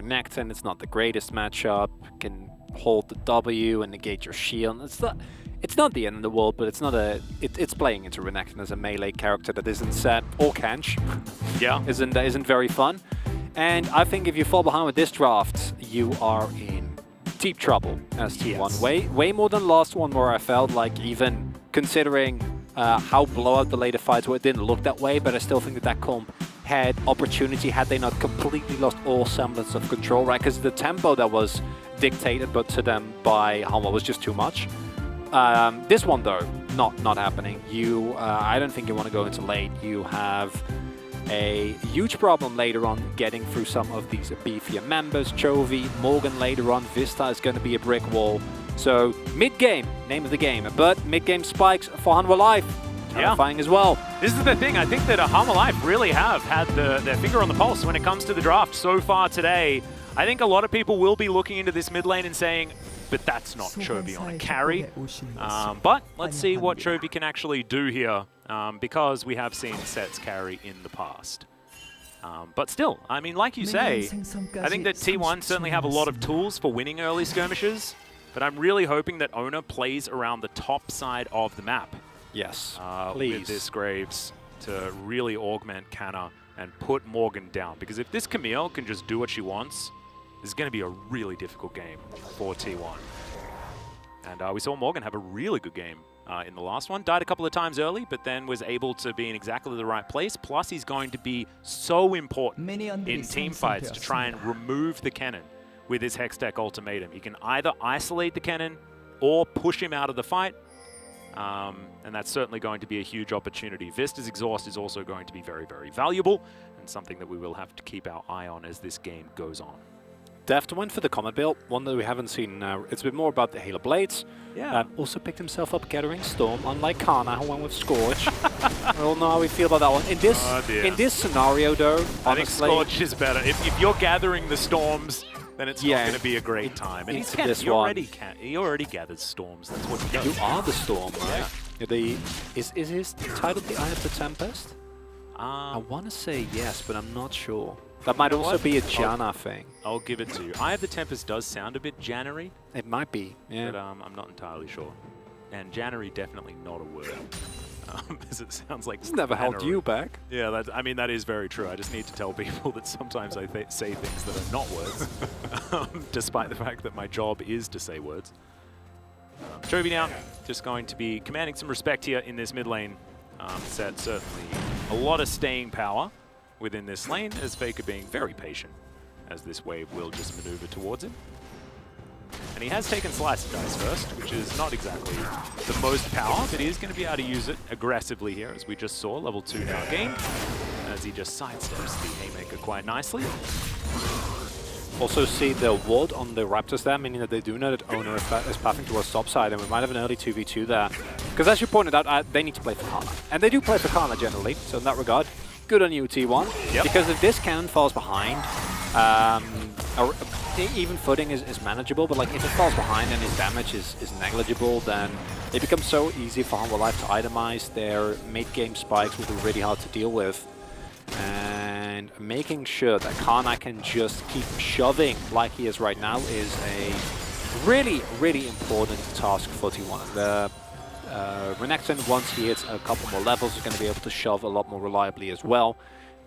Renekton, it's not the greatest matchup. Can hold the W and negate your shield. It's not the end of the world, but it's not a. It's playing into Renekton as a melee character that isn't set or Kench. Yeah, isn't very fun. And I think if you fall behind with this draft, you are in deep trouble as T1. Yes. Way more than last one, where I felt like, even considering how blowout the later fights were, it didn't look that way. But I still think that comp had opportunity had they not completely lost all semblance of control, right? Because the tempo that was dictated but to them by Hanwha was just too much. This one though, not happening. I don't think you want to go into late. You have a huge problem later on getting through some of these beefier members. Chovy, Morgan later on, Vista is going to be a brick wall. So mid-game, name of the game, but mid-game spikes for Hanwha Life. Terrifying as well. This is the thing. I think that Hanwha Life really have had their finger on the pulse when it comes to the draft so far today. I think a lot of people will be looking into this mid lane and saying, but that's not Chovy on a carry. But let's see what Chovy can actually do here, because we have seen sets carry in the past. But still, I mean, like you say, I think that T1 certainly have a lot of tools for winning early skirmishes, but I'm really hoping that Oner plays around the top side of the map. Yes, with this Graves to really augment Canna and put Morgan down. Because if this Camille can just do what she wants, this is going to be a really difficult game for T1. And we saw Morgan have a really good game in the last one. Died a couple of times early, but then was able to be in exactly the right place. Plus, he's going to be so important in team fights to try and remove the cannon with his Hextech ultimatum. He can either isolate the cannon or push him out of the fight. And that's certainly going to be a huge opportunity. Vista's exhaust is also going to be very, very valuable, and something that we will have to keep our eye on as this game goes on. Deft went for the Comet build, one that we haven't seen. It's been more about the Halo Blades. Yeah. Also picked himself up Gathering Storm, unlike Kana, who went with Scorch. I don't know how we feel about that one. In this scenario, though, I think Scorch is better. If you're gathering the storms, then it's not going to be a great time. And he already gathers storms. That's what he does. You are the storm, right? Yeah. Is his title the Eye of the Tempest? I want to say yes, but I'm not sure. That might also be a Janna thing. I'll give it to you. Eye of the Tempest does sound a bit Jannery. It might be, yeah. But I'm not entirely sure. And Jannery definitely not a word. As it sounds like it's never held you back. Yeah, I mean, that is very true. I just need to tell people that sometimes I say things that are not words, despite the fact that my job is to say words. Chovy now just going to be commanding some respect here in this mid lane set. Certainly a lot of staying power within this lane, as FAKER being very patient, as this wave will just maneuver towards him. And he has taken Slice and Dice first, which is not exactly the most power, but he is going to be able to use it aggressively here, as we just saw, level 2 now gained, as he just sidesteps the Haymaker quite nicely. Also see the ward on the Raptors there, meaning that they do know that Oner is pathing towards top side, and we might have an early 2v2 there. Because as you pointed out, they need to play for Kana. And they do play for Kana generally, so in that regard, good on you, T1. Yep. Because if this cannon falls behind, even footing is manageable, but like if it falls behind and his damage is negligible, then it becomes so easy for Hanwha Life to itemize. Their mid-game spikes will be really hard to deal with. And making sure that Kana can just keep shoving like he is right now is a really, really important task for T1. The Renekton, once he hits a couple more levels, is going to be able to shove a lot more reliably as well.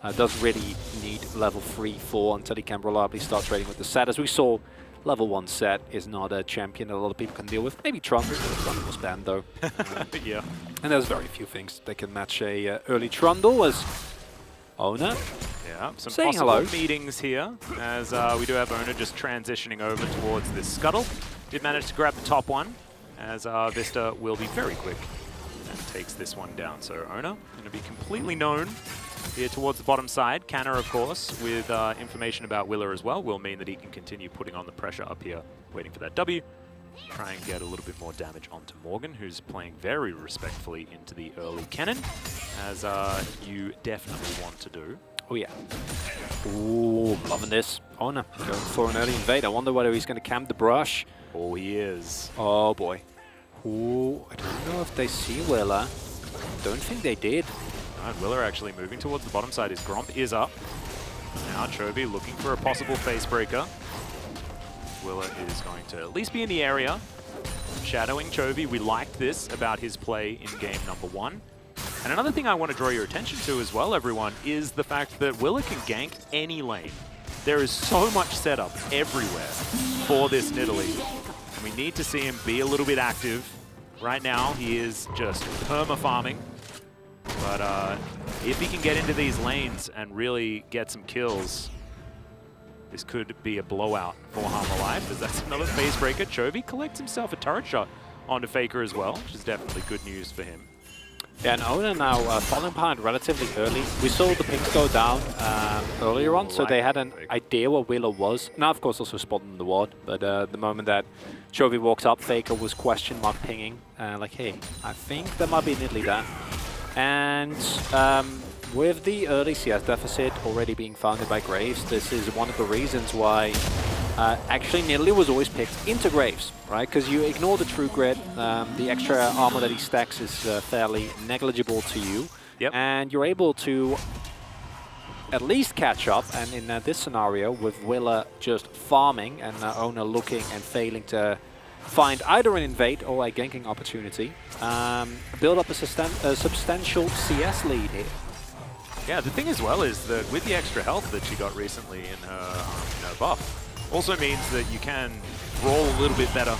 Doesn't really need level 3, 4 until he can reliably start trading with the set. As we saw, level 1 set is not a champion that a lot of people can deal with. Maybe Trundle, Trundle was banned though. Yeah. And there's very few things that can match a early Trundle as Oner. Yeah, some saying possible hello. meetings here, as we do have Oner just transitioning over towards this scuttle. Did manage to grab the top one, as Vista will be very quick and takes this one down. So Oner going to be completely known here towards the bottom side. Canna, of course, with information about Willer as well, will mean that he can continue putting on the pressure up here, waiting for that W. Try and get a little bit more damage onto Morgan, who's playing very respectfully into the early cannon, as you definitely want to do. Oh yeah. Ooh, loving this. Oner going for an early invade. I wonder whether he's going to camp the brush. Oh, he is. Oh boy. Ooh, I don't know if they see Willer. Don't think they did. Willer actually moving towards the bottom side. His Gromp is up. Now Chovy looking for a possible face breaker. Willa is going to at least be in the area. Shadowing Chovy, we liked this about his play in game number 1. And another thing I want to draw your attention to as well, everyone, is the fact that Willa can gank any lane. There is so much setup everywhere for this Nidalee. And we need to see him be a little bit active. Right now, he is just perma-farming. But if he can get into these lanes and really get some kills, this could be a blowout for Harm Alive, as that's another phase breaker. Chovy collects himself a turret shot onto FAKER as well, which is definitely good news for him. Yeah, and Oner now falling behind relatively early. We saw the pings go down earlier on, so they had an idea where Willa was. Now, of course, also spotting the ward, but the moment that Chovy walked up, FAKER was question mark pinging, like, hey, I think there might be Nidalee there. And with the early CS deficit already being founded by Graves, this is one of the reasons why actually Nidalee was always picked into Graves, right? Because you ignore the true grit, the extra armor that he stacks is fairly negligible to you, and you're able to at least catch up. And in this scenario, with Willa just farming and Oner looking and failing to find either an invade or a ganking opportunity, build up a substantial CS lead here. Yeah, the thing as well is that with the extra health that she got recently in her buff, also means that you can roll a little bit better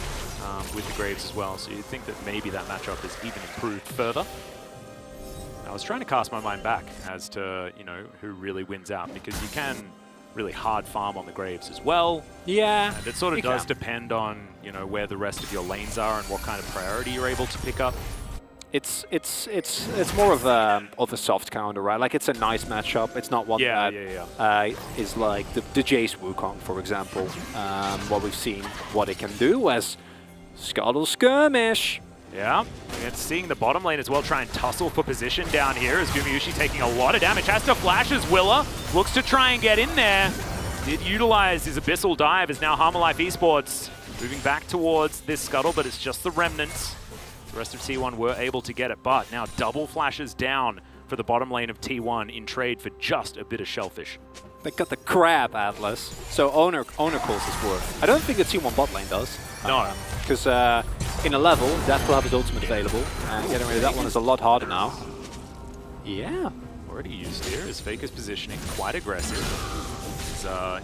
with the Graves as well. So you'd think that maybe that matchup is even improved further. I was trying to cast my mind back as to, you know, who really wins out, because you can really hard farm on the Graves as well. Yeah. And it sort of does depend on, you know, where the rest of your lanes are and what kind of priority you're able to pick up. It's more of a soft counter, right? Like, it's a nice matchup. It's not one that is like the Jace Wukong, for example. What we've seen, what it can do as Scuttle Skirmish. Yeah, and seeing the bottom lane as well try and tussle for position down here as Gumayusi taking a lot of damage. Has to flash as Willa looks to try and get in there. Did utilize his Abyssal Dive as now Harm Alive Esports moving back towards this Scuttle, but it's just the remnants. The rest of T1 were able to get it, but now double flashes down for the bottom lane of T1 in trade for just a bit of Shellfish. They got the Crab Atlas, so Oner calls his worth. I don't think the T1 bot lane does. No. Because in a level, Death will have his ultimate available, and getting rid of that one is a lot harder now. Yeah. Already used here as FAKER's positioning, quite aggressive.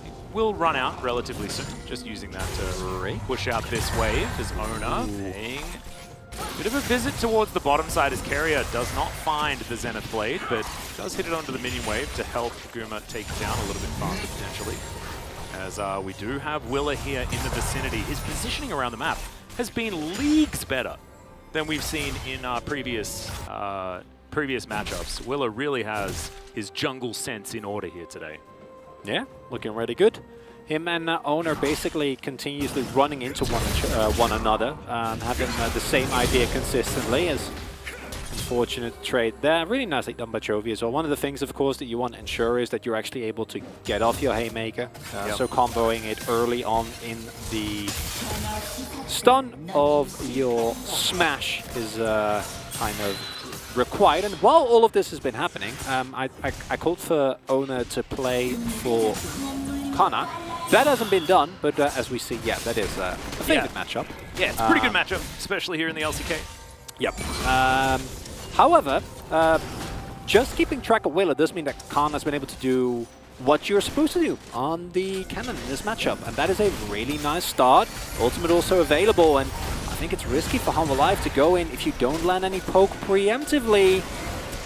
He will run out relatively soon, just using that to push out this wave as Oner paying a bit of a visit towards the bottom side as Carrier does not find the Zenith Blade, but does hit it onto the minion wave to help Guma take it down a little bit faster potentially. As we do have Willa here in the vicinity. His positioning around the map has been leagues better than we've seen in previous matchups. Willa really has his jungle sense in order here today. Yeah, looking really good. Him and Oner basically continuously running into one another, having the same idea consistently. As unfortunate trade there. Really nicely done by Chovy as well. One of the things, of course, that you want to ensure is that you're actually able to get off your Haymaker. So comboing it early on in the stun of your smash is kind of required. And while all of this has been happening, I called for Oner to play for Kana. That hasn't been done, but as we see, that is a favorite matchup. Yeah, it's a pretty good matchup, especially here in the LCK. Yep. However, just keeping track of Willa does mean that Khan has been able to do what you're supposed to do on the cannon in this matchup, and that is a really nice start. Ultimate also available, and I think it's risky for Harm Alive to go in if you don't land any poke preemptively.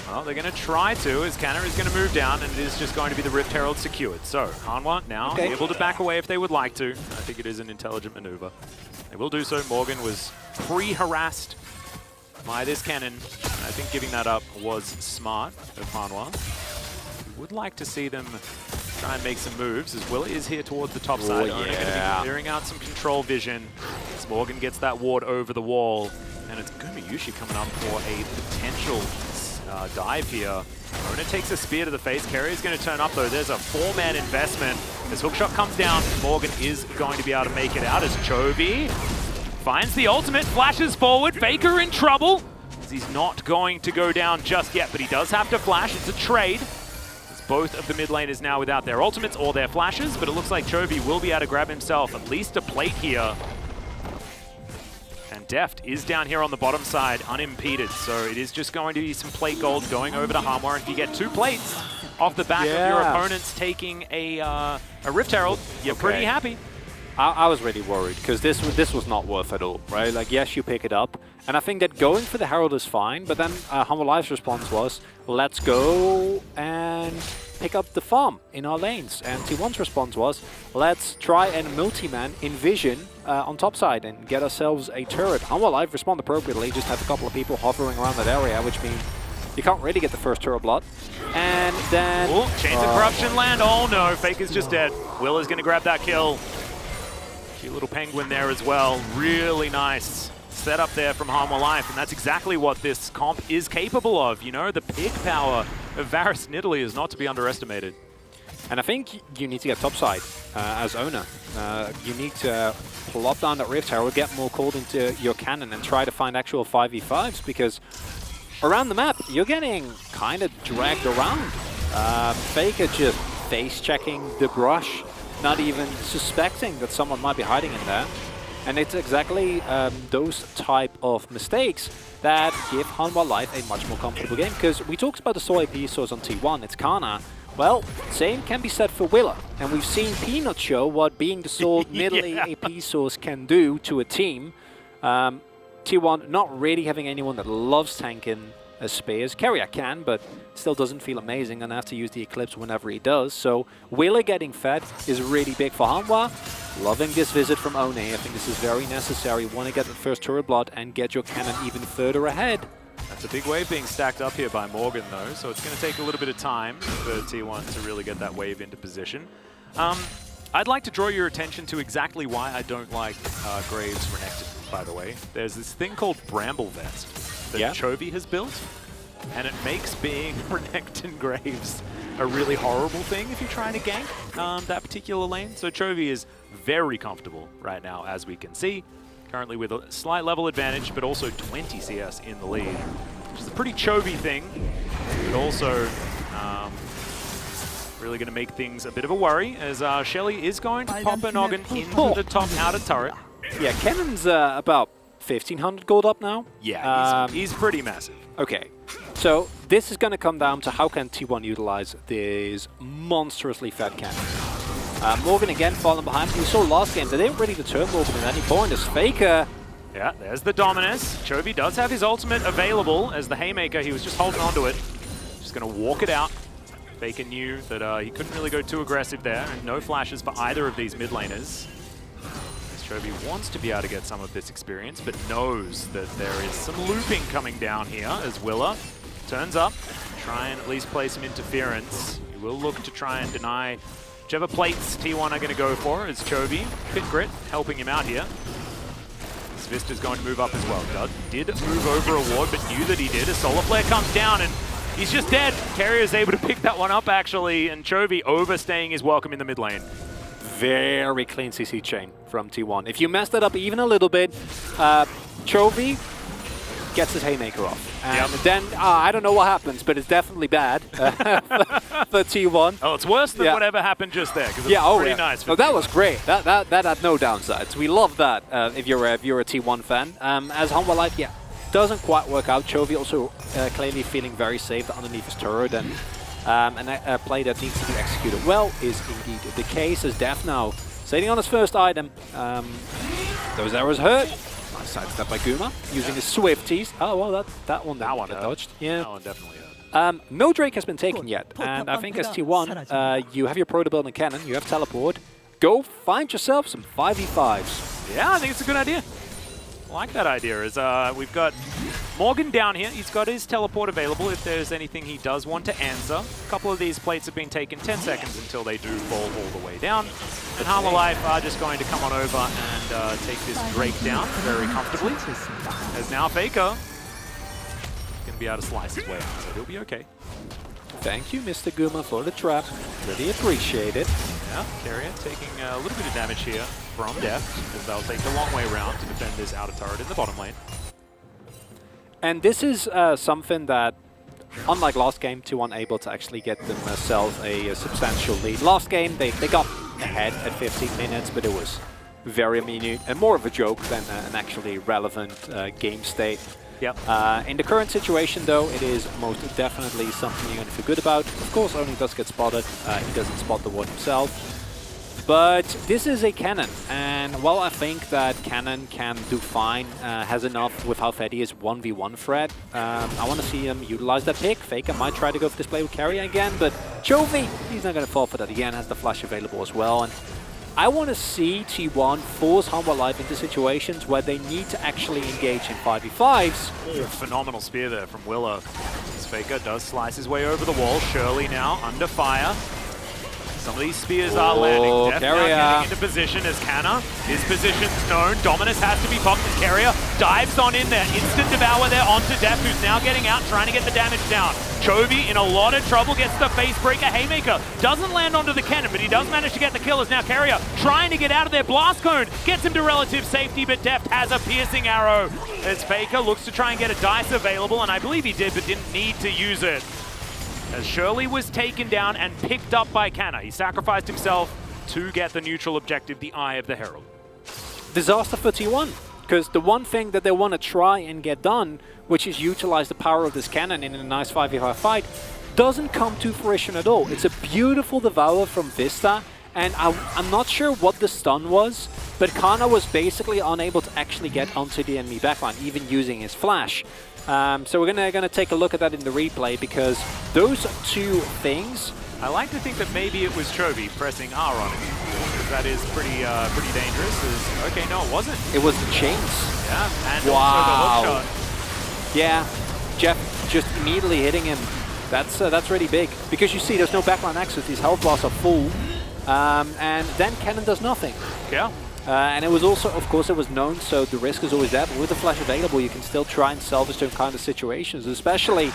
Well, they're going to try to, as Canner is going to move down, and it is just going to be the Rift Herald secured. So, Hanwha now able to back away if they would like to. I think it is an intelligent maneuver. They will do so. Morgan was pre-harassed by this cannon. I think giving that up was smart of Hanwha. We would like to see them try and make some moves, as Willa is here towards the top side. Only going to be clearing out some control vision as Morgan gets that ward over the wall. And it's Gumayusi coming up for a potential dive here. Oner takes a spear to the face. Carrier's going to turn up though. There's a 4-man investment. As hookshot comes down, Morgan is going to be able to make it out as Chovy finds the ultimate, flashes forward. FAKER in trouble as he's not going to go down just yet, but he does have to flash. It's a trade. As both of the mid laners now without their ultimates or their flashes, but it looks like Chovy will be able to grab himself at least a plate here. And Deft is down here on the bottom side, unimpeded, so it is just going to be some plate gold going over to Harmar. If you get 2 plates off the back of your opponents taking a Rift Herald, you're pretty happy. I was really worried because this was not worth at all, right? Like, yes, you pick it up, and I think that going for the Herald is fine, but then Humble Life's response was, let's go and pick up the farm in our lanes. And T1's response was, let's try and multi-man Envision on top side and get ourselves a turret. Humble Life respond appropriately, just have a couple of people hovering around that area, which means you can't really get the first turret blood. And then... Ooh, Chains of Corruption land. Oh no, Faker's just dead. Will is going to grab that kill. Cute little penguin there as well. Really nice setup there from Harmar Life, and that's exactly what this comp is capable of. You know, the pick power of Varus in Italy is not to be underestimated. And I think you need to get topside as owner. You need to plop down that Rift Herald, get more called into your cannon, and try to find actual 5v5s, because around the map, you're getting kind of dragged around. Faker just face-checking the brush, not even suspecting that someone might be hiding in there. And it's exactly those type of mistakes that give Hanwha Life a much more comfortable game. Because we talked about the solo AP source on T1, it's Kana. Well, same can be said for Willa. And we've seen Peanut show what being the sole middle AP source can do to a team. T1 not really having anyone that loves tanking spears. Carrier can, but still doesn't feel amazing and have to use the Eclipse whenever he does. So Willa getting fed is really big for Hanwha. Loving this visit from One. I think this is very necessary. Want to get the first turret blood and get your cannon even further ahead. That's a big wave being stacked up here by Morgan though, so it's going to take a little bit of time for T1 to really get that wave into position. I'd like to draw your attention to exactly why I don't like Graves Renekton, by the way. There's this thing called Bramble Vest that Chovy has built, and it makes being Renekton Graves a really horrible thing if you're trying to gank that particular lane. So Chovy is very comfortable right now, as we can see. Currently with a slight level advantage, but also 20 CS in the lead, which is a pretty Chovy thing, but also really going to make things a bit of a worry, as Shelly is going to pop a noggin into the top outer turret. Yeah, Cannon's about 1,500 gold up now. Yeah, he's pretty massive. Okay, so this is going to come down to how can T1 utilize this monstrously fat cannon. Morgan again falling behind. We saw last game, they didn't really deter Morgan at any point as Faker. Yeah, there's the Dominus. Chovy does have his ultimate available as the Haymaker. He was just holding onto it. Just going to walk it out. Faker knew that he couldn't really go too aggressive there, and no flashes for either of these mid laners. Chovy wants to be able to get some of this experience, but knows that there is some looping coming down here as Willa turns up, try and at least play some interference. He will look to try and deny whichever plates T1 are going to go for, as Chovy, Pit Grit, helping him out here. Svista's going to move up as well. Did move over a ward, but knew that he did. A Solar Flare comes down and he's just dead. Carrier's able to pick that one up actually, and Chovy overstaying his welcome in the mid lane. Very clean CC chain from T1. If you mess that up even a little bit, Chovy gets his Haymaker off. And then, I don't know what happens, but it's definitely bad for T1. Oh, it's worse than whatever happened just there, because it's pretty nice. Oh, that was great. That had no downsides. We love that if you're a T1 fan. As Hanwha Life, doesn't quite work out. Chovy also clearly feeling very safe underneath his turret, and a play that needs to be executed well is indeed the case, as Def now sailing on his first item. Those arrows hurt. Nice sidestep by Guma, using his Swifties. Oh, well, that one dodged. Yeah. That one definitely hurt. No Drake has been taken yet, and I think as T1, you have your proto build and cannon, you have teleport. Go find yourself some 5v5s. Yeah, I think it's a good idea. I like that idea. Is we've got Morgan down here. He's got his teleport available if there's anything he does want to answer. A couple of these plates have been taken 10 seconds until they do fall all the way down. And Hanwha Life are just going to come on over and take this Drake down very comfortably. As now Faker going to be able to slice his way out, so he'll be okay. Thank you, Mr. Guma, for the trap. Really appreciate it. Yeah, Carrier taking a little bit of damage here from Deft, as they'll take the long way around to defend this outer turret in the bottom lane. And this is something that unlike last game, T1 able to actually get themselves a substantial lead. Last game, they got ahead at 15 minutes, but it was very minute and more of a joke than an actually relevant game state. Yep. In the current situation, though, it is most definitely something you're going to feel good about. Of course, Oni does get spotted. He doesn't spot the ward himself. But this is a Cannon, and while I think that Cannon can do fine, has enough with how fed he is 1v1 threat, I want to see him utilize that pick. Faker might try to go for this play with Carrier again, but Chovy, he's not going to fall for that again, has the flash available as well. And I want to see T1 force Hanwha Life into situations where they need to actually engage in 5v5s. Ooh, phenomenal spear there from Willow. As Faker does slice his way over the wall. Shirley now under fire. Some of these spears are landing. Def now getting into position as Canna. His position's known. Dominus has to be popped as Carrier dives on in there. Instant devour there onto Def, who's now getting out, trying to get the damage down. Chovy in a lot of trouble, gets the face breaker. Haymaker doesn't land onto the cannon, but he does manage to get the kill as now Carrier trying to get out of there. Blast Cone gets him to relative safety, but Deft has a piercing arrow as Faker looks to try and get a dice available, and I believe he did, but didn't need to use it. As Shirley was taken down and picked up by Canna. He sacrificed himself to get the neutral objective, the Eye of the Herald. Disaster for T1, because the one thing that they want to try and get done, which is utilize the power of this cannon in a nice 5v5 fight, doesn't come to fruition at all. It's a beautiful devour from Vista, and I'm not sure what the stun was, but Kana was basically unable to actually get onto the enemy backline, even using his flash. So we're gonna take a look at that in the replay, because those two things... I like to think that maybe it was Chovy pressing R on it, because that is pretty dangerous. Okay, no, it wasn't. It was the chains. Yeah, and wow. also the hook shot. Yeah, Jeff just immediately hitting him. That's really big, because you see there's no backline access. These health bars are full, and then Cannon does nothing. Yeah. And it was also, of course, it was known, so the risk is always there. But with the flash available, you can still try and salvage those kind of situations, especially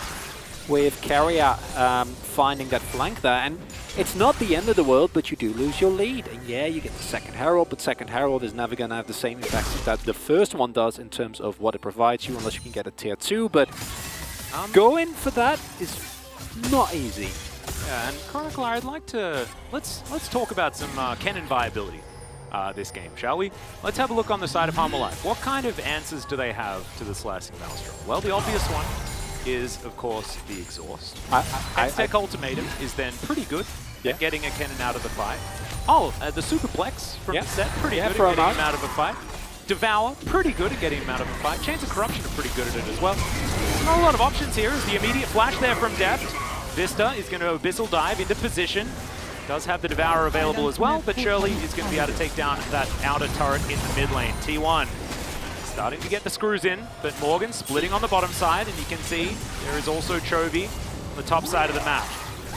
with Carrier finding that flank there. And it's not the end of the world, but you do lose your lead. And yeah, you get the second Herald, but second Herald is never going to have the same impact that the first one does in terms of what it provides you, unless you can get a tier 2. But going for that is not easy. Yeah, and Chronicler, I'd like to let's talk about some cannon viability. This game, shall we? Let's have a look on the side of Hanwha Life. What kind of answers do they have to the slicing Maelstrom? Well, the obvious one is, of course, the exhaust. Tech Ultimatum is then pretty good at getting a cannon out of the fight. Oh, the Superplex from the set, pretty good at getting him out of a fight. Devour, pretty good at getting him out of a fight. Chance of Corruption are pretty good at it as well. Not a lot of options here. Is the immediate flash there from Deft. Vista is going to Abyssal Dive into position. Does have the Devourer available as well, but Shirley is going to be able to take down that outer turret in the mid lane. T1 starting to get the screws in, but Morgan splitting on the bottom side, and you can see there is also Chovy on the top side of the map.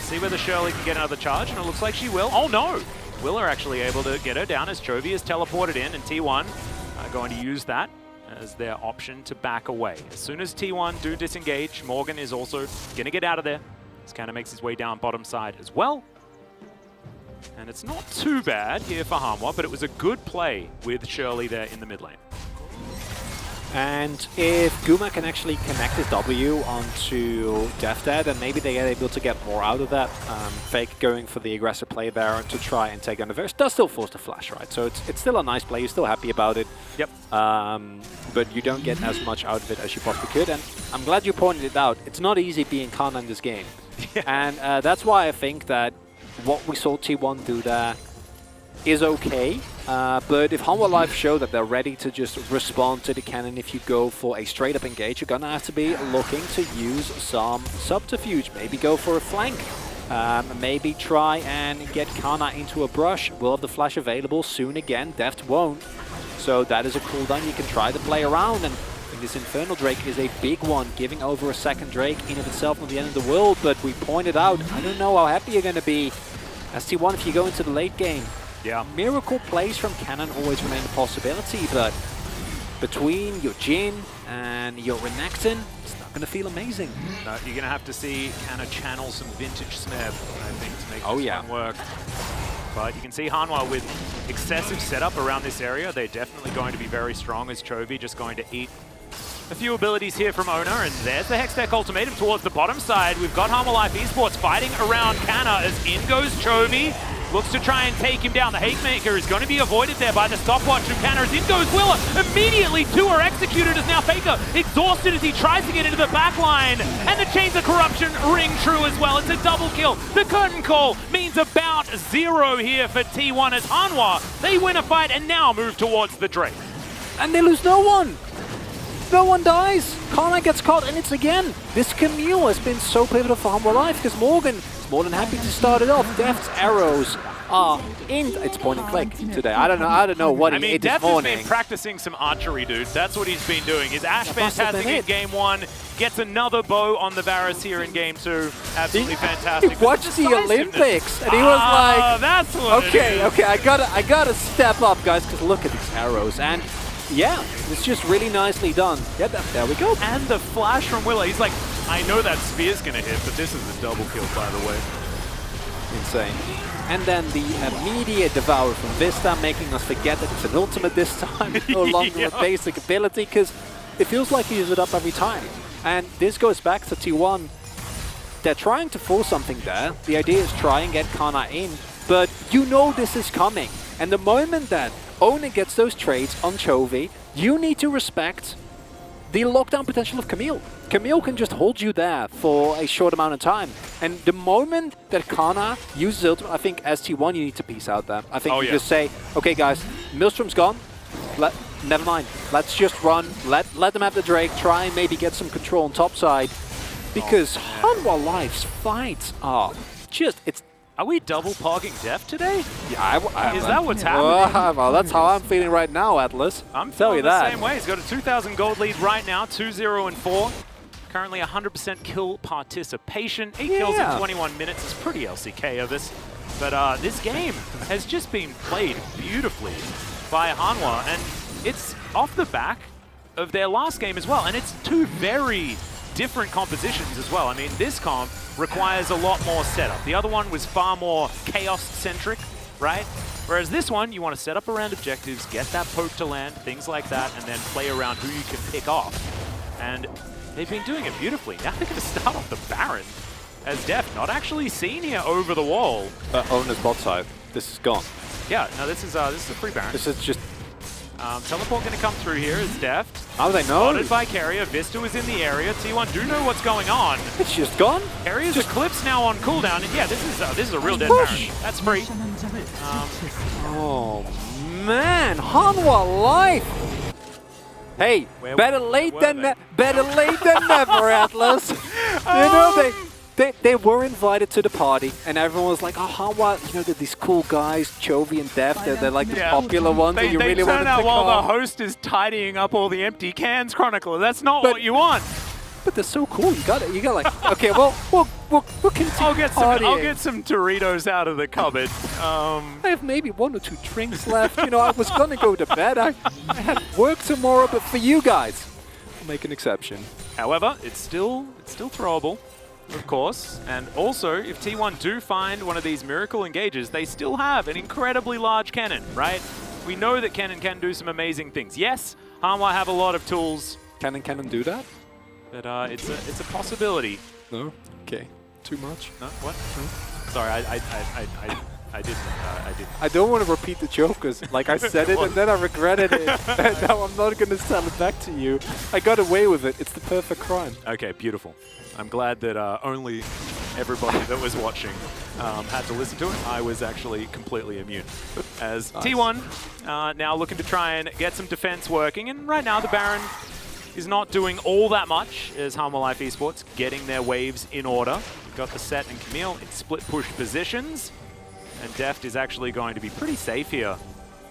See whether Shirley can get another charge, and it looks like she will. Oh no! Will are actually able to get her down as Chovy is teleported in, and T1 are going to use that as their option to back away. As soon as T1 do disengage, Morgan is also going to get out of there. This kind of makes his way down bottom side as well. And it's not too bad here for Hanwha, but it was a good play with Shirley there in the mid lane. And if Guma can actually connect his W onto Deft there, then maybe they are able to get more out of that. Fake going for the aggressive play there to try and take on the verse. Does still force the flash, right? So it's still a nice play. You're still happy about it. Yep. But you don't get as much out of it as you possibly could. And I'm glad you pointed it out. It's not easy being Kana in this game. Yeah. And that's why I think that what we saw T1 do there is okay, but if Hanwha Life show that they're ready to just respond to the cannon, if you go for a straight-up engage, you're gonna have to be looking to use some subterfuge. Maybe go for a flank. Maybe try and get Kana into a brush. We'll have the flash available soon again. Deft won't. So that is a cooldown you can try to play around. And this Infernal Drake is a big one. Giving over a second Drake in of itself not the end of the world, but we pointed out, I don't know how happy you're going to be as T1 if you go into the late game. Yeah. Miracle plays from Cannon always remain a possibility, but between your Jhin and your Renekton, it's not going to feel amazing. No, you're going to have to see Canna channel some vintage Smeb, I think, to make this one work. But you can see Hanwha with excessive setup around this area. They're definitely going to be very strong as Chovy just going to eat a few abilities here from Owner, and there's the Hextech ultimatum towards the bottom side. We've got Harma Life Esports fighting around Canna as in goes Chovy. Looks to try and take him down. The Haymaker is going to be avoided there by the stopwatch from Canna. As in goes Willa. Immediately, two are executed as now Faker exhausted as he tries to get into the back line. And the Chains of Corruption ring true as well. It's a double kill. The curtain call means about 0 here for T1 as Hanwha, they win a fight and now move towards the Drake. And they lose no one. No one dies. Kana gets caught, and it's again. This Camille has been so pivotal for Humble Life because Morgan is more than happy to start it off. Deft's arrows are in. It's point and click today. I don't know what he ate this morning. Deft has been practicing some archery, dude. That's what he's been doing. His Ash fantastic in game 1. Gets another bow on the Varus here in game 2. Absolutely fantastic. He watched the Olympics and he was like, "That's what okay, I gotta step up, guys, because look at these arrows." And yeah, it's just really nicely done. Yeah, there we go. And the flash from Willa. He's like, I know that spear's gonna hit, but this is a double kill, by the way. Insane. And then the immediate Devour from Vista, making us forget that it's an ultimate this time, no longer a basic ability, because it feels like you use it up every time. And this goes back to T1. They're trying to force something there. The idea is try and get Kana in, but you know this is coming. And the moment that Owner gets those trades on Chovy, you need to respect the lockdown potential of Camille. Camille can just hold you there for a short amount of time. And the moment that Kana uses Ultimate, I think as T1 you need to peace out there. I think you just say, okay guys, Maelstrom's gone, never mind. Let's just run, let them have the Drake, try and maybe get some control on top side. Because Hanwha Life's fights are just, Are we double pogging Deft today? Yeah, is that what's happening? Well, that's how I'm feeling right now, Atlas. I'm telling you that. The same way. He's got a 2,000 gold lead right now, 2-0-4. Currently 100% kill participation. 8 kills in 21 minutes is pretty LCK of this. But this game has just been played beautifully by Hanwha, and it's off the back of their last game as well. And it's two very different compositions as well. I mean, this comp requires a lot more setup. The other one was far more chaos-centric, right? Whereas this one, you want to set up around objectives, get that poke to land, things like that, and then play around who you can pick off. And they've been doing it beautifully. Now they're going to start off the Baron as Deft, not actually seen here over the wall. Owner's bot side. This is gone. Yeah, no, this is a free Baron. This is just... teleport going to come through here is Deft. How do they know? Spotted by Carrier. Vista is in the area. T1 do know what's going on. It's just gone. Carrier's Eclipse now on cooldown. And yeah, this is a real dead Baron. That's free. Oh man, Hanwha Life. Hey, better late than never, Atlas. You know they were invited to the party, and everyone was like, "Oh, Hanwha, you know, they're these cool guys, Chovy and Deft. They're like the popular ones that you really want to pick out while off." the host is tidying up all the empty cans, Chronicler. That's not what you want. But they're so cool. You got like, okay, well, we'll continue. I'll get some Doritos out of the cupboard. I have maybe 1 or 2 drinks left. You know, I was gonna go to bed. I had work tomorrow, but for you guys, I'll make an exception. However, it's still throwable, of course. And also, if T1 do find one of these miracle engages, they still have an incredibly large cannon, right? We know that cannon can do some amazing things. Yes, Hanwha have a lot of tools. Can do that? But it's a possibility. No? Okay. Too much? No? What? No? Sorry, I didn't. I don't want to repeat the joke because, like, I said it and then I regretted it. And now I'm not going to sell it back to you. I got away with it. It's the perfect crime. Okay, beautiful. I'm glad that only everybody that was watching had to listen to it. I was actually completely immune. As nice. T1 now looking to try and get some defense working, and right now the Baron is not doing all that much as Hanwha Life Esports getting their waves in order. We've got the Set and Camille in split push positions, and Deft is actually going to be pretty safe here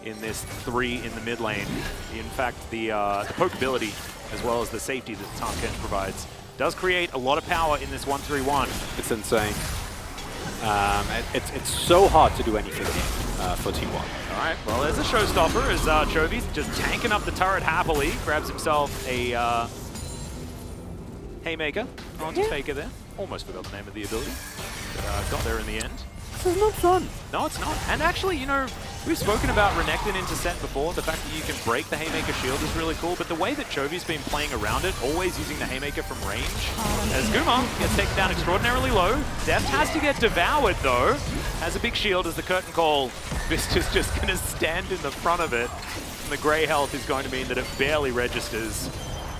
in this 3 in the mid lane. In fact, the poke ability as well as the safety that Tankens provides does create a lot of power in this 1-3-1. It's insane. It's so hard to do anything for T1. All right, well, there's a showstopper as Chovy's just tanking up the turret happily. Grabs himself a Haymaker onto Faker there. Almost forgot the name of the ability, but got there in the end. This is not fun. No, it's not. And actually, you know, We've spoken about Renekton Intercept before. The fact that you can break the Haymaker shield is really cool, but the way that Chovy's been playing around it, always using the Haymaker from range, as Guma gets taken down extraordinarily low. Deft has to get devoured though. Has a big shield as the curtain call. Vista's just going to stand in the front of it. And the grey health is going to mean that it barely registers.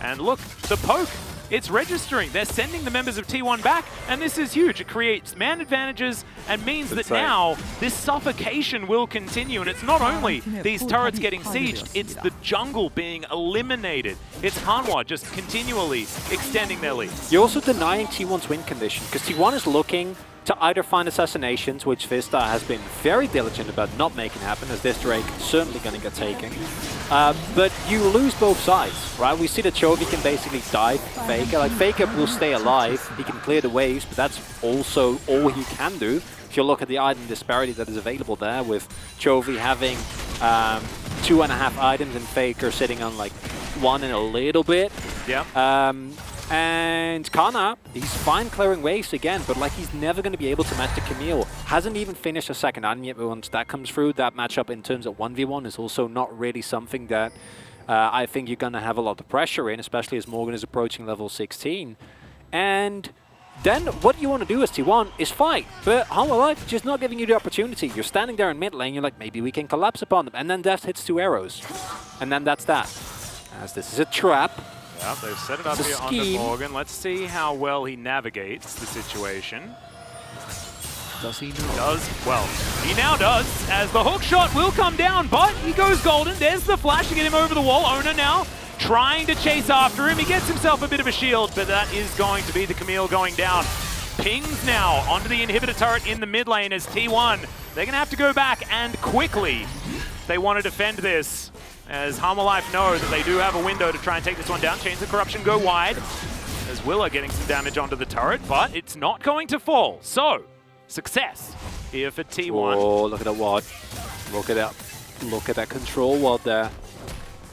And look, the poke. It's registering. They're sending the members of T1 back, and this is huge. It creates man advantages and means that now this suffocation will continue. And it's not only these turrets getting sieged, it's the jungle being eliminated. It's Hanwha just continually extending their leads. You're also denying T1's win condition, because T1 is looking to either find assassinations, which Vista has been very diligent about not making happen, as this Drake certainly going to get taken. But you lose both sides, right? We see that Chovy can basically dive Faker. Like, Faker will stay alive, he can clear the waves, but that's also all he can do. If you look at the item disparity that is available there, with Chovy having 2.5 items and Faker sitting on like 1 and a little bit. Yeah. And Kana, he's fine clearing waves again, but like he's never going to be able to match the Camille. Hasn't even finished a second item yet, but once that comes through, that matchup in terms of 1v1 is also not really something that I think you're going to have a lot of pressure in, especially as Morgan is approaching level 16. And then what you want to do as T1 is fight, but Hanwha Life just not giving you the opportunity. You're standing there in mid lane, you're like, maybe we can collapse upon them, and then Deft hits 2 arrows. And then that's that. As this is a trap. Yeah, they've set it up here onto Morgan. Let's see how well he navigates the situation. Does he know? Well, he now does, as the hook shot will come down, but he goes golden. There's the flash to get him over the wall. Owner now trying to chase after him. He gets himself a bit of a shield, but that is going to be the Camille going down. Pings now onto the inhibitor turret in the mid lane as T1. They're going to have to go back and quickly. They want to defend this, as Hanwha Life know that they do have a window to try and take this one down. Chains of Corruption go wide, as Willa getting some damage onto the turret, but it's not going to fall. So, success here for T1. Oh, look at that ward. Look at that. Look at that control ward there.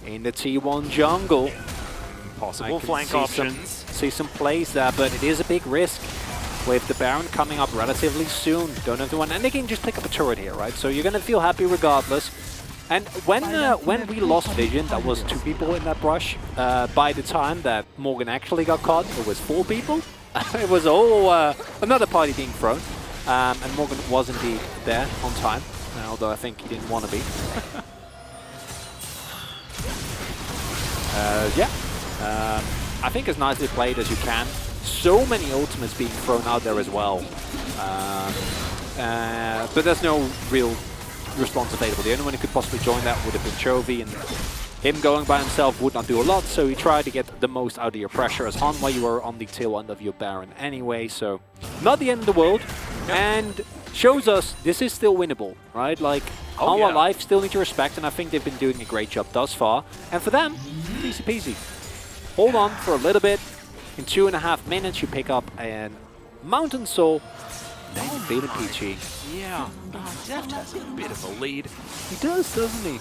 In the T1 jungle. Possible flank options. See some plays there, but it is a big risk with the Baron coming up relatively soon. Don't have to one, and they can just pick up a turret here, right? So you're going to feel happy regardless. And when we lost vision, that was 2 people in that brush. By the time that Morgan actually got caught, it was 4 people. It was all another party being thrown. And Morgan was indeed there on time, although I think he didn't want to be. I think as nicely played as you can. So many ultimates being thrown out there as well. But there's no real response available. The only one who could possibly join that would have been Chovy, and him going by himself would not do a lot, so he tried to get the most out of your pressure. As Hanwha, you were on the tail end of your Baron anyway, so not the end of the world. Yep. And shows us this is still winnable, right? Like, Hanwha Life still need to respect, and I think they've been doing a great job thus far. And for them, easy peasy. Hold on for a little bit. In 2.5 minutes, you pick up a Mountain Soul. Then you beat him, Peachy. Yeah, Deft has a bit of a lead. He does, doesn't he?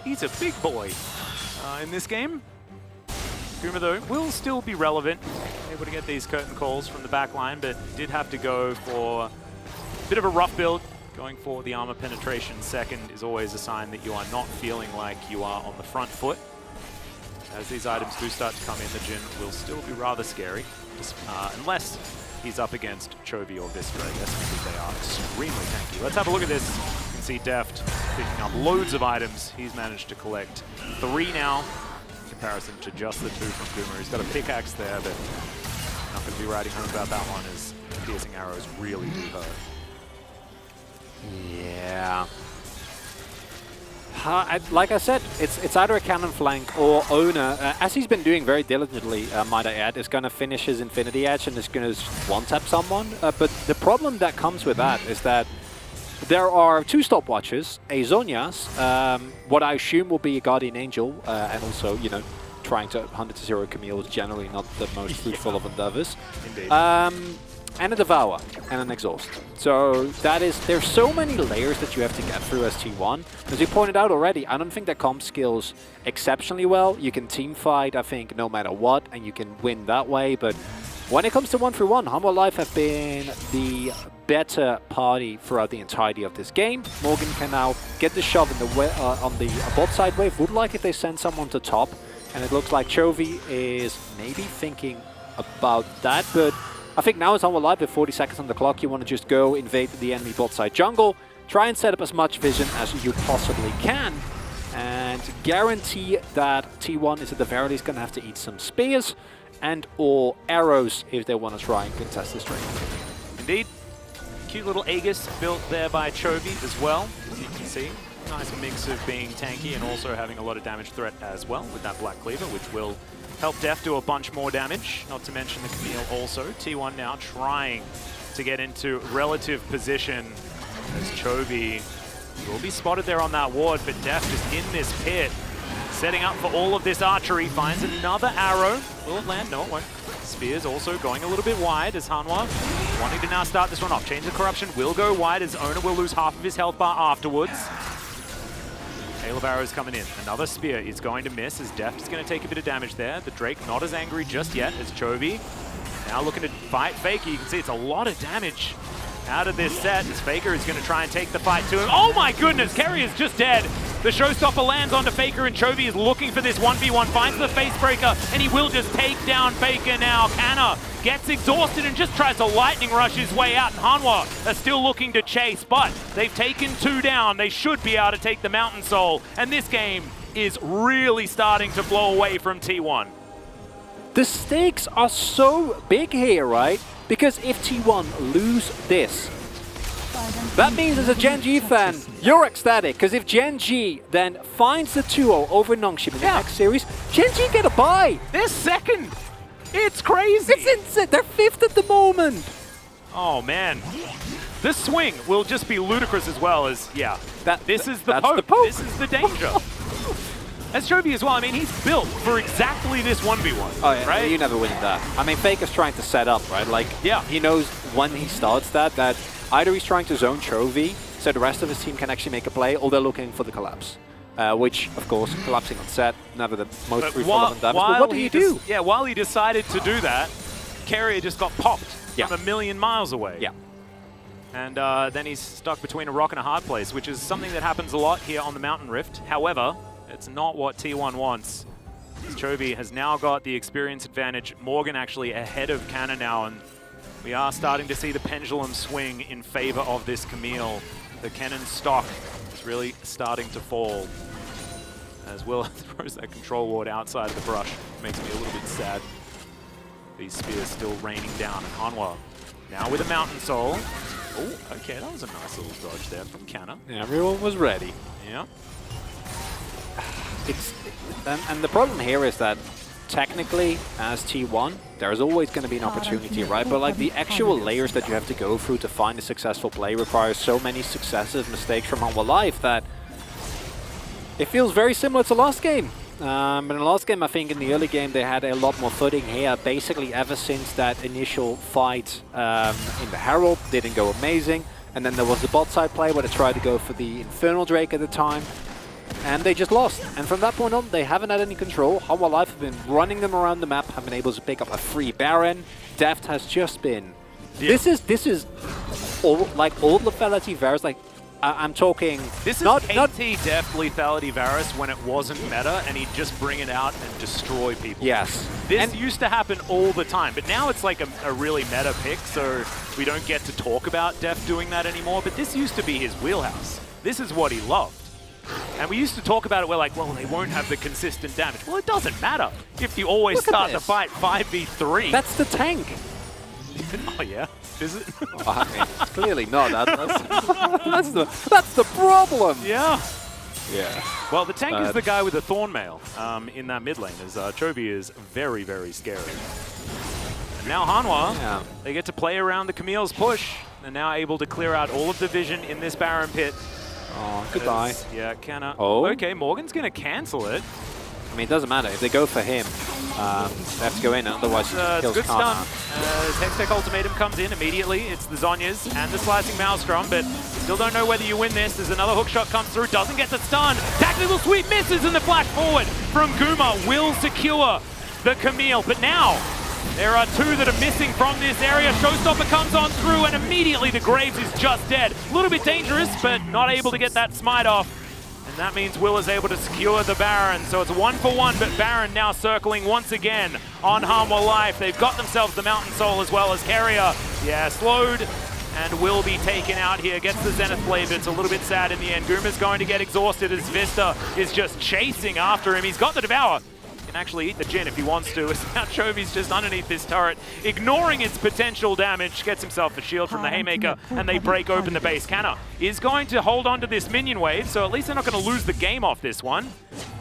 He's a big boy in this game. Guma, though, will still be relevant. Able to get these curtain calls from the back line, but did have to go for a bit of a rough build. Going for the armor penetration second is always a sign that you are not feeling like you are on the front foot. As these items do start to come in, the Jhin will still be rather scary, unless he's up against Chovy or Vista, I guess, because they are extremely tanky. Let's have a look at this. You can see Deft picking up loads of items. He's managed to collect 3 now, in comparison to just the 2 from Guma. He's got a pickaxe there, but not going to be writing home about that one, as piercing arrows really do hurt. Yeah. Like I said, it's either a cannon flank or Owner, as he's been doing very diligently, might I add, is going to finish his Infinity Edge and is going to one-tap someone. But the problem that comes with that is that there are 2 stopwatches, a Zhonya's, what I assume will be a Guardian Angel, and also, you know, trying to 100-0 Camille is generally not the most fruitful of endeavors. Indeed. And a Devour, and an Exhaust. So that is, there's so many layers that you have to get through as T1. As you pointed out already, I don't think that comp skills exceptionally well. You can team fight, I think, no matter what, and you can win that way. But when it comes to 1v1, Hanwha Life have been the better party throughout the entirety of this game. Morgan can now get the shove in the on the bot side wave. Would like if they send someone to top, and it looks like Chovy is maybe thinking about that, but I think now it's on live with 40 seconds on the clock. You want to just go invade the enemy bot side jungle, try and set up as much vision as you possibly can, and guarantee that T1 is at the very least going to have to eat some spears and or arrows if they want to try and contest this trade. Indeed. Cute little Aegis built there by Chovy as well, as you can see. Nice mix of being tanky and also having a lot of damage threat as well with that Black Cleaver, which will help Def do a bunch more damage, not to mention the Camille also. T1 now trying to get into relative position as Chovy will be spotted there on that ward, but Def just in this pit, setting up for all of this archery, finds another arrow. Will it land? No, it won't. Spears also going a little bit wide as Hanwha wanting to now start this one off. Chains of Corruption will go wide as Owner will lose half of his health bar afterwards. Hail of Arrows coming in. Another Spear is going to miss as Deft is going to take a bit of damage there. The Drake not as angry just yet as Chovy. Now looking to fight Faker. You can see it's a lot of damage out of this set as Faker is going to try and take the fight to him. Oh my goodness, Kerry is just dead. The showstopper lands onto Faker and Chovy is looking for this 1v1, finds the facebreaker, and he will just take down Faker now. Canna gets exhausted and just tries to lightning rush his way out, and Hanwha are still looking to chase, but they've taken 2 down. They should be able to take the Mountain Soul, and this game is really starting to blow away from T1. The stakes are so big here, right? Because if T1 lose this, that means as a Gen G fan, you're ecstatic. Because if Gen G then finds the 2-0 over Nongshim in the next series, Gen G get a bye. They're second. It's crazy. It's insane. They're 5th at the moment. Oh, man. This swing will just be ludicrous as well as, yeah, this is the Pope. This is the danger. As Chovy as well, I mean, he's built for exactly this 1v1, oh, yeah, right? You never win that. I mean, Faker's trying to set up, right? Like, yeah, he knows when he starts that either he's trying to zone Chovy so the rest of his team can actually make a play, or they're looking for the collapse. Which, of course, collapsing on set, never the most relevant damage. But what do you do? Yeah, while he decided to do that, Carrier just got popped from a million miles away. Yeah. And then he's stuck between a rock and a hard place, which is something that happens a lot here on the Mountain Rift. However, it's not what T1 wants. Chovy has now got the experience advantage. Morgan actually ahead of Canna now, and we are starting to see the pendulum swing in favor of this Camille. The Kennen stock is really starting to fall. As Will throws that control ward outside of the brush. Makes me a little bit sad. These spears still raining down, and Hanwha now with a Mountain Soul. Oh, okay, that was a nice little dodge there from Canna. Yeah, everyone was ready. Yeah. And the problem here is that technically, as T1, there's always going to be an opportunity, right? But like the actual layers that you have to go through to find a successful play requires so many successive mistakes from Hanwha Life that it feels very similar to last game. But in the last game, I think in the early game, they had a lot more footing here. Basically, ever since that initial fight in the Herald, didn't go amazing. And then there was the bot side play where they tried to go for the Infernal Drake at the time. And they just lost. And from that point on, they haven't had any control. Hanwha Life have been running them around the map, have been able to pick up a free Baron. Deft has just been... Yeah. This is all, like old lethality Varus. Like, I'm talking... This is KT Deft lethality Varus when it wasn't meta, and he'd just bring it out and destroy people. Yes. This used to happen all the time, but now it's like a really meta pick, so we don't get to talk about Deft doing that anymore, but this used to be his wheelhouse. This is what he loved. And we used to talk about it, we're like, well, they won't have the consistent damage. Well, it doesn't matter if you always start the fight 5v3. That's the tank. Oh, yeah? Is it? Oh, I mean, clearly not. That's the problem. Yeah. Yeah. Well, the tank is the guy with the Thorn Mail in that mid lane, as Chovy is very, very scary. And now Hanwha, they get to play around the Camille's push. They're now able to clear out all of the vision in this Baron pit. Oh, goodbye. Yeah, Canna. Oh. Okay, Morgan's going to cancel it. I mean, it doesn't matter. If they go for him, they have to go in, otherwise he kills good Kana. stun. Hextech Ultimatum comes in immediately. It's the Zhonya's and the Slicing Maelstrom, but still don't know whether you win this. There's another hookshot comes through, doesn't get the stun. Tactical sweep misses, and the flash forward from Guma will secure the Camille. But now, There are two that are missing from this area. Showstopper comes on through and immediately the Graves is just dead. A little bit dangerous, but not able to get that smite off. And that means Will is able to secure the Baron. So it's 1-for-1, but Baron now circling once again on Harmwell Life. They've got themselves the Mountain Soul as well as Carrier. Yeah, slowed and will be taken out here. Gets the Zenith Blade, but it's a little bit sad in the end. Guma's going to get exhausted as Vista is just chasing after him. He's got the Devour. Can actually eat the Jhin if he wants to. As now Chovy's just underneath this turret, ignoring its potential damage, gets himself the shield from the Haymaker, and they break open the base. Canna is going to hold on to this minion wave, so at least they're not going to lose the game off this one.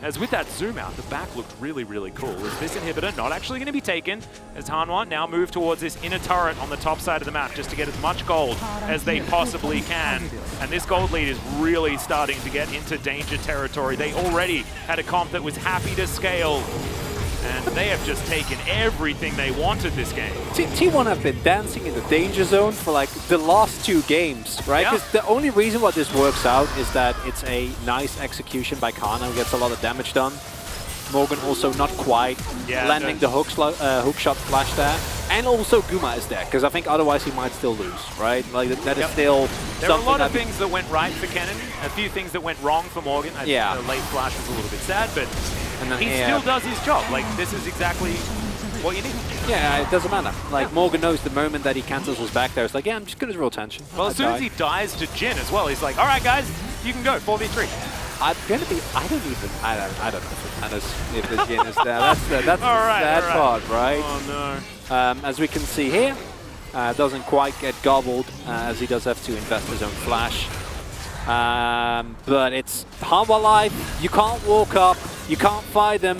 As with that zoom out, the back looked really, really cool. Is this inhibitor not actually going to be taken? As Hanwha now move towards this inner turret on the top side of the map just to get as much gold as they possibly can. And this gold lead is really starting to get into danger territory. They already had a comp that was happy to scale, and they have just taken everything they wanted this game. T1 have been dancing in the danger zone for like the last 2 games, right? Because the only reason why this works out is that it's a nice execution by Kana, who gets a lot of damage done. Morgan also not quite landing the hook shot flash there. And also Guma is there, because I think otherwise he might still lose, right? Like that is still There are a lot of things that went right for Kennen, a few things that went wrong for Morgan. I think the late flash was a little bit sad, but he still does his job. Like, this is exactly what you need. Yeah, it doesn't matter. Like, Morgan knows the moment that he cancels his back there, it's like, yeah, I'm just going to roll tension. Well, as soon as he dies to Jhin as well, he's like, all right, guys, you can go, 4v3. I'm going to be, I don't know if the Jhin is there. That's the sad part, right? Oh, no. As we can see here, doesn't quite get gobbled, as he does have to invest his own flash. But it's Harmwell Life. You can't walk up. You can't fight them.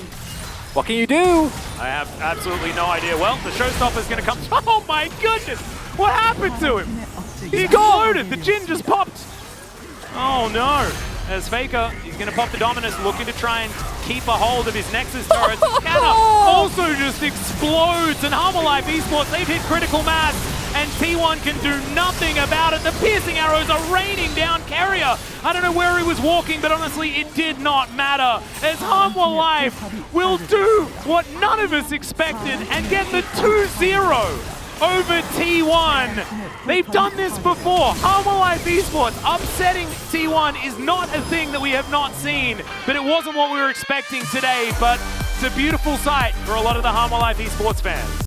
What can you do? I have absolutely no idea. Well, the Showstopper's going to come. Oh my goodness! What happened to him? He exploded. The Jhin just popped. Oh no. As FAKER, he's going to pop the Dominus, looking to try and keep a hold of his Nexus turrets. Canna also just explodes, and Harmwell Life Esports, they've hit critical mass, and T1 can do nothing about it. The piercing arrows are raining down Carrier. I don't know where he was walking, but honestly, it did not matter, as Harmwell Life will do what none of us expected and get the 2-0. Over T1. They've done this before. Harmwell Life Esports upsetting T1 is not a thing that we have not seen, but it wasn't what we were expecting today, but it's a beautiful sight for a lot of the Harmwell Life Esports fans.